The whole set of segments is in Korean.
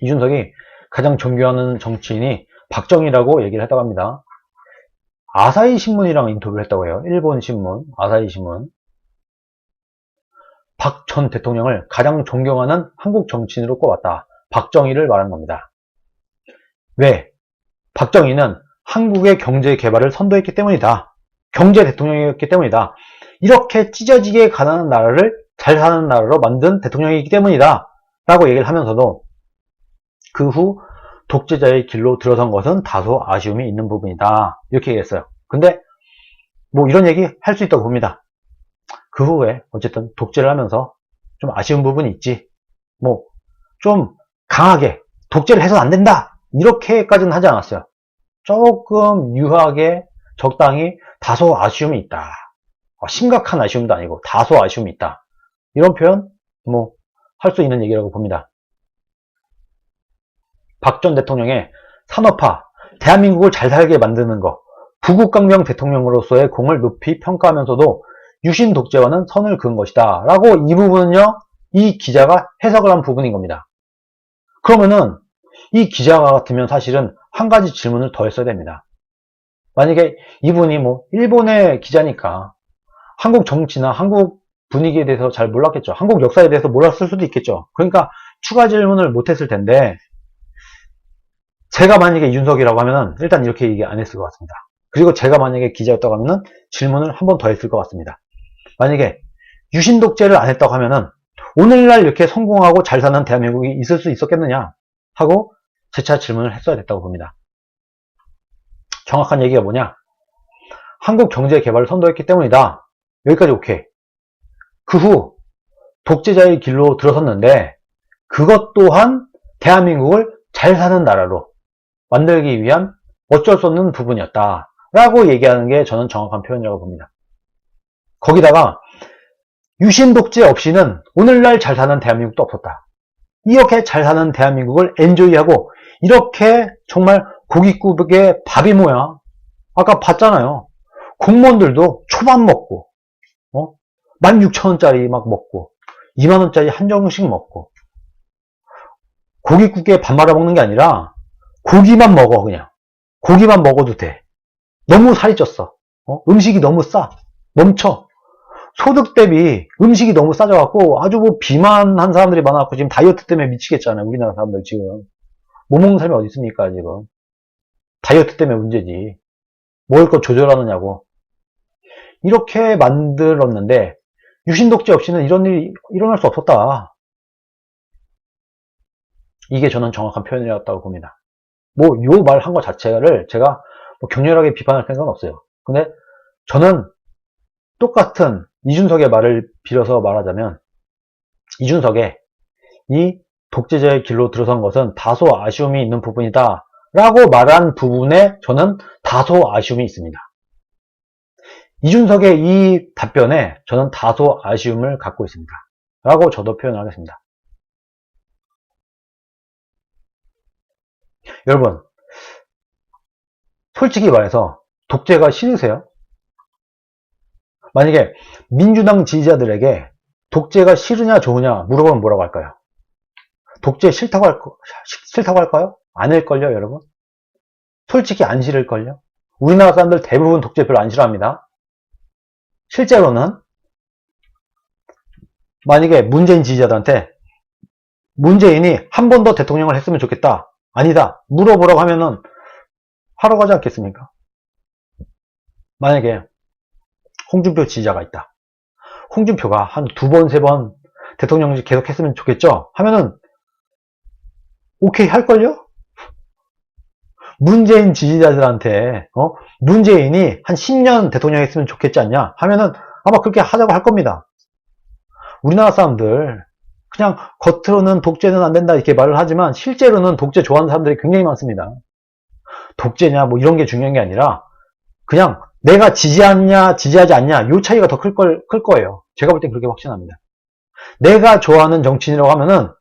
이준석이 가장 존경하는 정치인이 박정희라고 얘기를 했다고 합니다. 아사히 신문이랑 인터뷰를 했다고 해요. 일본 신문, 아사히 신문. 박 전 대통령을 가장 존경하는 한국 정치인으로 꼽았다. 박정희를 말하는 겁니다. 왜? 박정희는 한국의 경제 개발을 선도했기 때문이다. 경제 대통령이었기 때문이다. 이렇게 찢어지게 가난한 나라를 잘 사는 나라로 만든 대통령이기 때문이다. 라고 얘기를 하면서도 그 후 독재자의 길로 들어선 것은 다소 아쉬움이 있는 부분이다. 이렇게 얘기했어요. 근데 뭐 이런 얘기 할 수 있다고 봅니다. 그 후에 어쨌든 독재를 하면서 좀 아쉬운 부분이 있지. 뭐 좀 강하게 독재를 해서는 안 된다. 이렇게까지는 하지 않았어요. 조금 유하게 적당히 다소 아쉬움이 있다. 심각한 아쉬움도 아니고 다소 아쉬움이 있다. 이런 표현 뭐 할 수 있는 얘기라고 봅니다. 박 전 대통령의 산업화, 대한민국을 잘 살게 만드는 것, 부국강병 대통령으로서의 공을 높이 평가하면서도 유신 독재와는 선을 그은 것이다. 라고 이 부분은요, 이 기자가 해석을 한 부분인 겁니다. 그러면은 이 기자가 같으면 사실은 한 가지 질문을 더 했어야 됩니다. 만약에 이분이 뭐 일본의 기자니까 한국 정치나 한국 분위기에 대해서 잘 몰랐겠죠. 한국 역사에 대해서 몰랐을 수도 있겠죠. 그러니까 추가 질문을 못했을 텐데 제가 만약에 이준석이라고 하면은 일단 이렇게 얘기 안 했을 것 같습니다. 그리고 제가 만약에 기자였다고 하면은 질문을 한 번 더 했을 것 같습니다. 만약에 유신 독재를 안 했다고 하면은 오늘날 이렇게 성공하고 잘 사는 대한민국이 있을 수 있었겠느냐 하고 재차 질문을 했어야 됐다고 봅니다. 정확한 얘기가 뭐냐? 한국 경제 개발을 선도했기 때문이다. 여기까지 오케이. 그 후 독재자의 길로 들어섰는데 그것 또한 대한민국을 잘 사는 나라로 만들기 위한 어쩔 수 없는 부분이었다. 라고 얘기하는 게 저는 정확한 표현이라고 봅니다. 거기다가 유신 독재 없이는 오늘날 잘 사는 대한민국도 없었다. 이렇게 잘 사는 대한민국을 엔조이하고 이렇게 정말 고깃국의 밥이 뭐야? 아까 봤잖아요. 공무원들도 초밥 먹고 16,000원짜리 막 먹고 2만원짜리 한정식 먹고 고깃국에 밥 말아 먹는 게 아니라 고기만 먹어. 그냥 고기만 먹어도 돼. 너무 살이 쪘어. 음식이 너무 싸. 멈춰. 소득 대비 음식이 너무 싸져갖고 아주 뭐 비만한 사람들이 많아갖고 지금 다이어트 때문에 미치겠잖아요. 우리나라 사람들 지금. 못 먹는 사람이 어디 있습니까 지금. 다이어트 때문에 문제지. 먹을 거 조절하느냐고. 이렇게 만들었는데 유신 독재 없이는 이런 일이 일어날 수 없었다. 이게 저는 정확한 표현이었다고 봅니다. 뭐 요 말 한 거 자체를 제가 뭐 격렬하게 비판할 생각은 없어요. 근데 저는 똑같은 이준석의 말을 빌어서 말하자면 이준석의 이 독재자의 길로 들어선 것은 다소 아쉬움이 있는 부분이다 라고 말한 부분에 저는 다소 아쉬움이 있습니다. 이준석의 이 답변에 저는 다소 아쉬움을 갖고 있습니다. 라고 저도 표현을 하겠습니다. 여러분, 솔직히 말해서 독재가 싫으세요? 만약에 민주당 지지자들에게 독재가 싫으냐 좋으냐 물어보면 뭐라고 할까요? 독재 싫다고 할까요? 아닐걸요, 여러분? 솔직히 안 싫을걸요? 우리나라 사람들 대부분 독재 별로 안 싫어합니다. 실제로는 만약에 문재인 지지자들한테 문재인이 한 번 더 대통령을 했으면 좋겠다. 아니다. 물어보라고 하면은 하러 가지 않겠습니까? 만약에 홍준표 지지자가 있다. 홍준표가 한 두 번, 세 번 대통령직 계속 했으면 좋겠죠? 하면은 오케이 할걸요? 문재인 지지자들한테 문재인이 한 10년 대통령 했으면 좋겠지 않냐? 하면은 아마 그렇게 하자고 할 겁니다. 우리나라 사람들 그냥 겉으로는 독재는 안 된다 이렇게 말을 하지만 실제로는 독재 좋아하는 사람들이 굉장히 많습니다. 독재냐 뭐 이런 게 중요한 게 아니라 그냥 내가 지지하냐 지지하지 않냐 요 차이가 더 클 거예요. 제가 볼 땐 그렇게 확신합니다. 내가 좋아하는 정치인이라고 하면은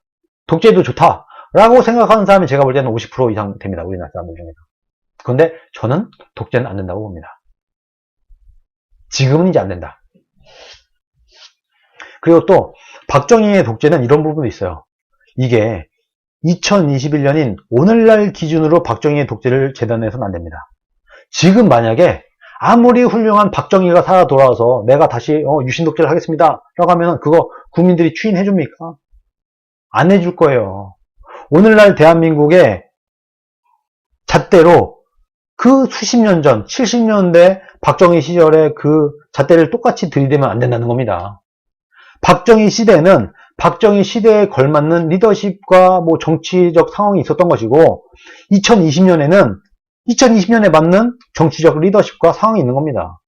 독재도 좋다 라고 생각하는 사람이 제가 볼 때는 50% 이상 됩니다. 우리나라 사람들 중에서. 그런데 저는 독재는 안 된다고 봅니다. 지금은 이제 안 된다. 그리고 또 박정희의 독재는 이런 부분도 있어요. 이게 2021년인 오늘날 기준으로 박정희의 독재를 재단해서는 안 됩니다. 지금 만약에 아무리 훌륭한 박정희가 살아 돌아와서 내가 다시 유신 독재를 하겠습니다 라고 하면 그거 국민들이 추인해 줍니까? 안 해줄 거예요. 오늘날 대한민국의 잣대로 그 수십 년 전 70년대 박정희 시절의 그 잣대를 똑같이 들이대면 안 된다는 겁니다. 박정희 시대는 박정희 시대에 걸맞는 리더십과 뭐 정치적 상황이 있었던 것이고 2020년에는 2020년에 맞는 정치적 리더십과 상황이 있는 겁니다.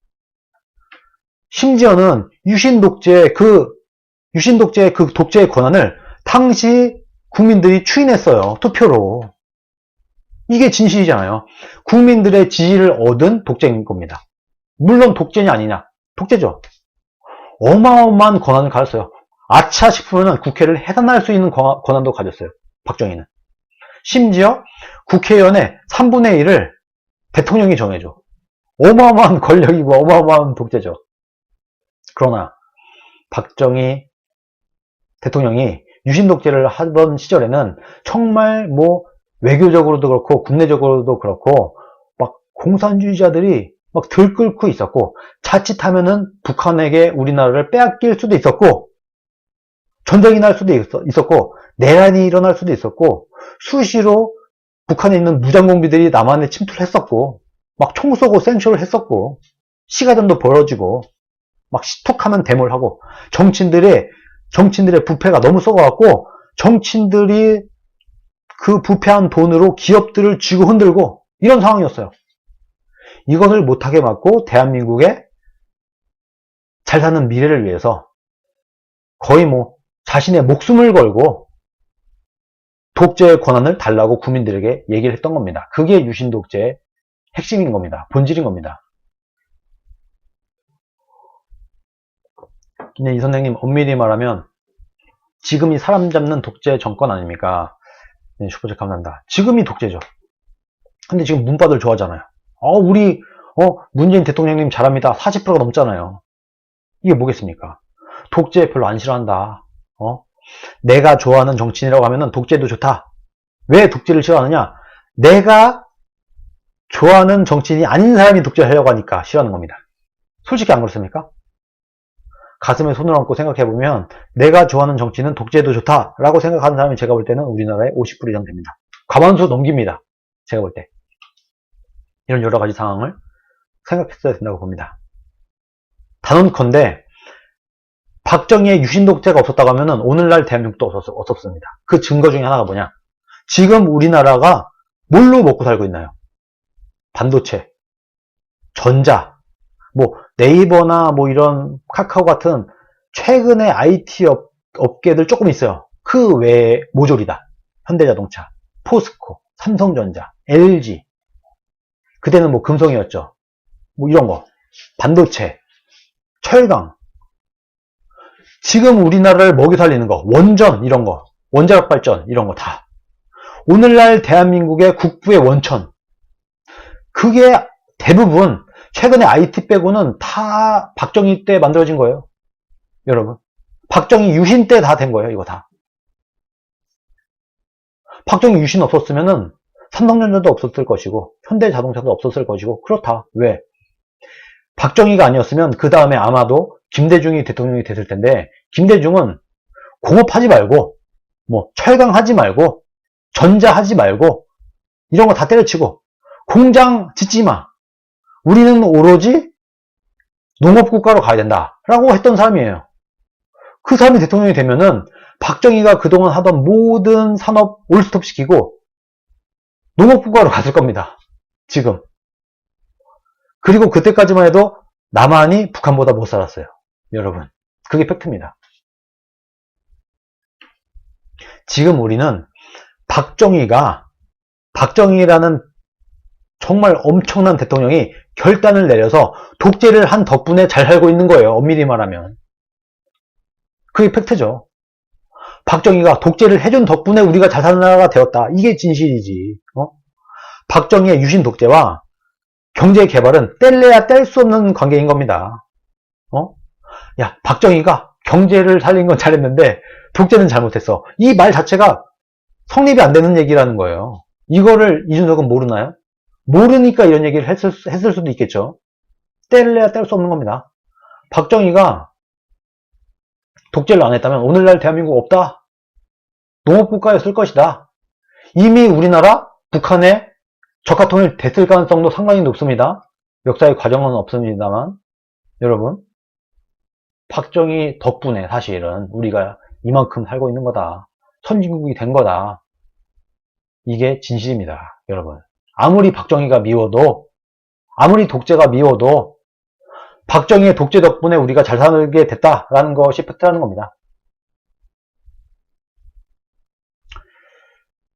심지어는 유신 독재의 그 독재의 권한을 당시 국민들이 추인했어요. 투표로. 이게 진실이잖아요. 국민들의 지지를 얻은 독재인 겁니다. 물론 독재냐 아니냐. 독재죠. 어마어마한 권한을 가졌어요. 아차 싶으면 국회를 해산할 수 있는 권한도 가졌어요. 박정희는. 심지어 국회의원의 3분의 1을 대통령이 정해줘. 어마어마한 권력이고 어마어마한 독재죠. 그러나 박정희 대통령이 유신 독재를 하던 시절에는 정말 뭐 외교적으로도 그렇고 국내적으로도 그렇고 막 공산주의자들이 막 들끓고 있었고 자칫하면은 북한에게 우리나라를 빼앗길 수도 있었고 전쟁이 날 수도 있었고 내란이 일어날 수도 있었고 수시로 북한에 있는 무장공비들이 남한에 침투를 했었고 막 총 쏘고 생쇼를 했었고 시가전도 벌어지고 막 시톡하면 데모를 정치인들의 부패가 너무 썩어갖고 정치인들이 그 부패한 돈으로 기업들을 쥐고 흔들고 이런 상황이었어요. 이것을 못하게 막고 대한민국의 잘 사는 미래를 위해서 거의 뭐 자신의 목숨을 걸고 독재의 권한을 달라고 국민들에게 얘기를 했던 겁니다. 그게 유신 독재의 핵심인 겁니다. 본질인 겁니다. 근데 이 선생님 엄밀히 말하면 지금이 사람 잡는 독재 정권 아닙니까? 슈퍼챗 감사합니다. 지금이 독재죠. 근데 지금 문바들 좋아하잖아요. 우리 문재인 대통령님 잘합니다. 40%가 넘잖아요. 이게 뭐겠습니까? 독재 별로 안 싫어한다. 내가 좋아하는 정치인이라고 하면은 독재도 좋다. 왜 독재를 싫어하느냐? 내가 좋아하는 정치인이 아닌 사람이 독재를 하려고 하니까 싫어하는 겁니다. 솔직히 안 그렇습니까? 가슴에 손을 얹고 생각해보면 내가 좋아하는 정치는 독재도 좋다라고 생각하는 사람이 제가 볼 때는 우리나라의 50% 이상 됩니다. 과반수 넘깁니다. 제가 볼 때. 이런 여러 가지 상황을 생각했어야 된다고 봅니다. 단언컨대 박정희의 유신 독재가 없었다고 하면 오늘날 대한민국도 없었습니다. 그 증거 중에 하나가 뭐냐? 지금 우리나라가 뭘로 먹고 살고 있나요? 반도체, 전자, 뭐 네이버나 뭐 이런 카카오 같은 최근에 IT 업계들 조금 있어요. 그 외에 모조리다. 현대자동차, 포스코, 삼성전자, LG. 그때는 뭐 금성이었죠. 뭐 이런 거. 반도체, 철강. 지금 우리나라를 먹여 살리는 거. 원전 이런 거. 원자력 발전 이런 거 다. 오늘날 대한민국의 국부의 원천. 그게 대부분 최근에 IT 빼고는 다 박정희 때 만들어진 거예요. 여러분. 박정희 유신 때 다 된 거예요. 이거 다. 박정희 유신 없었으면은 삼성전자도 없었을 것이고 현대자동차도 없었을 것이고 그렇다. 왜? 박정희가 아니었으면 그 다음에 아마도 김대중이 대통령이 됐을 텐데 김대중은 공업하지 말고 뭐 철강하지 말고 전자하지 말고 이런 거 다 때려치고 공장 짓지 마. 우리는 오로지 농업국가로 가야 된다 라고 했던 사람이에요. 그 사람이 대통령이 되면은 박정희가 그동안 하던 모든 산업 올스톱 시키고 농업국가로 갔을 겁니다. 지금. 그리고 그때까지만 해도 남한이 북한보다 못 살았어요. 여러분. 그게 팩트입니다. 지금 우리는 박정희라는 정말 엄청난 대통령이 결단을 내려서 독재를 한 덕분에 잘 살고 있는 거예요. 엄밀히 말하면. 그게 팩트죠. 박정희가 독재를 해준 덕분에 우리가 잘 사는 나라가 되었다. 이게 진실이지. 박정희의 유신 독재와 경제 개발은 뗄래야 뗄 수 없는 관계인 겁니다. 야, 박정희가 경제를 살린 건 잘했는데 독재는 잘못했어. 이 말 자체가 성립이 안 되는 얘기라는 거예요. 이거를 이준석은 모르나요? 모르니까 이런 얘기를 했을 수도 있겠죠. 뗄래야 뗄 수 없는 겁니다. 박정희가 독재를 안 했다면 오늘날 대한민국 없다. 농업국가였을 것이다. 이미 우리나라 북한의 적화통일 됐을 가능성도 상당히 높습니다. 역사의 과정은 없습니다만 여러분, 박정희 덕분에 사실은 우리가 이만큼 살고 있는 거다. 선진국이 된 거다. 이게 진실입니다. 여러분, 아무리 박정희가 미워도, 아무리 독재가 미워도 박정희의 독재 덕분에 우리가 잘 살게 됐다라는 것이 팩트라는 겁니다.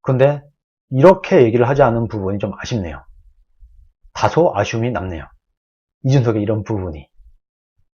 근데 이렇게 얘기를 하지 않은 부분이 좀 아쉽네요. 다소 아쉬움이 남네요. 이준석의 이런 부분이.